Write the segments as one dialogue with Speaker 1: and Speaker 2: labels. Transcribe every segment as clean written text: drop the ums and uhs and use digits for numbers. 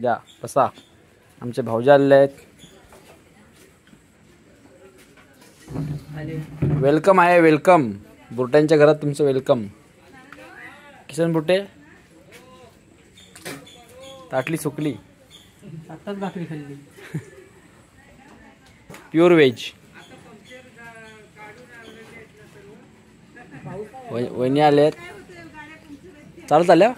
Speaker 1: द्या बसा. आमचे भाऊजी आलेले आहेत. वेलकम आहे, वेलकम. बुरट्यांच्या घरात तुमचं वेलकम. किसन बुरटे ताटली सुकली.
Speaker 2: आताच भाकरी खाल्ली.
Speaker 1: Pure veg. वहिनी आलेत. चालत आल्या.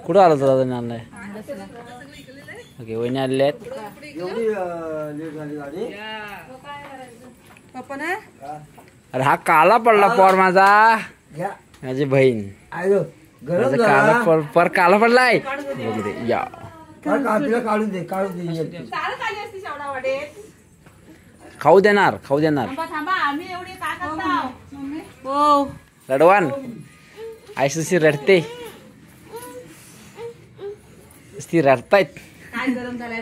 Speaker 1: कुठं आला दादा नाही. ओके वहिनी आलेले आहेत. अरे हा काला पडला पोर माझा. माझी बहीण पर काला पडलाय. या खाऊ देणार. रडवान आयसीसी रडते. ती रडतायत.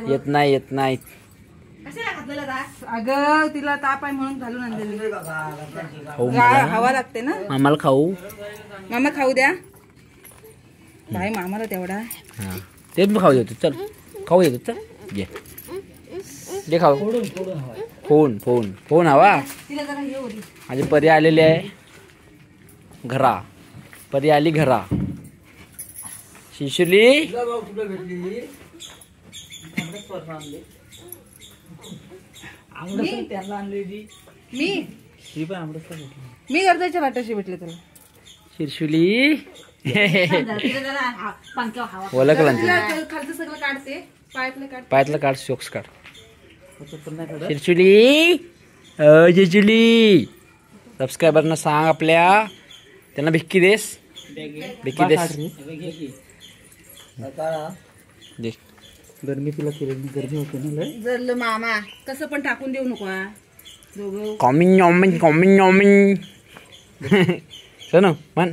Speaker 1: येत नाही.
Speaker 2: अगं तिला ताप आहे म्हणून घालून आणलेली. हवा लागते ना.
Speaker 1: मामाला खाऊ.
Speaker 2: मामा खाऊ द्या. भाई मामाला तेवढा.
Speaker 1: हा तेच मी खाऊ देतो. चल खाऊ देतो. चल घे खाऊ. फोन हवा. माझी परी आलेली आहे घरा. परी आली घरा. शिशुली
Speaker 2: मी गरजेच्या वाटाशी भेटले तुला.
Speaker 1: शिरशुली ओळखला
Speaker 2: खालचं सगळं काढते.
Speaker 1: पायातलं काढ. शोक्स काढ. शिरशुली शिरशुली सबस्क्रायबरना सांग आपल्या. त्यांना भिक्की देस.
Speaker 2: गरमी तुला गरमी होते ना. जर मामा कसं पण टाकून देऊ नको.
Speaker 1: कॉमिंग सोनू म्हण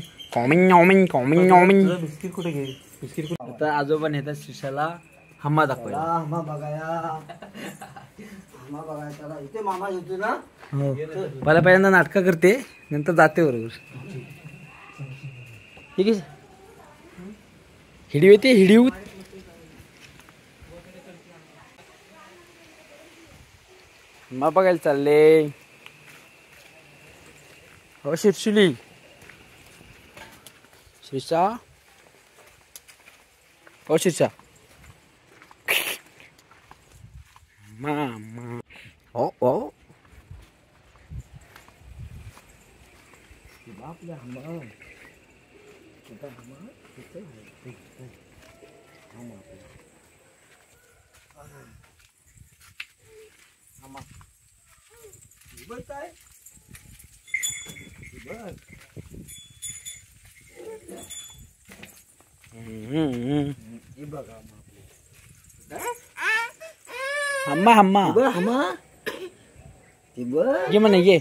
Speaker 1: कॉमिंग.
Speaker 2: बिस्किट कुठे घे. बिस्किट
Speaker 1: आता आजोबा नेतात शिशाला हम्मा दाखवायला.
Speaker 3: हम्मा बघायला इथे मामा येतो ना.
Speaker 1: मला पहिल्यांदा नाटकं करते नंतर जाते बरोबर. ठीक आहे. हिडीव येते. हिडीव हम्मा बघायला चालले. हो शिरशुली शिरशा. हो शिरशा. मामा ओ आपल्या हम्मा ये म्हणे ये.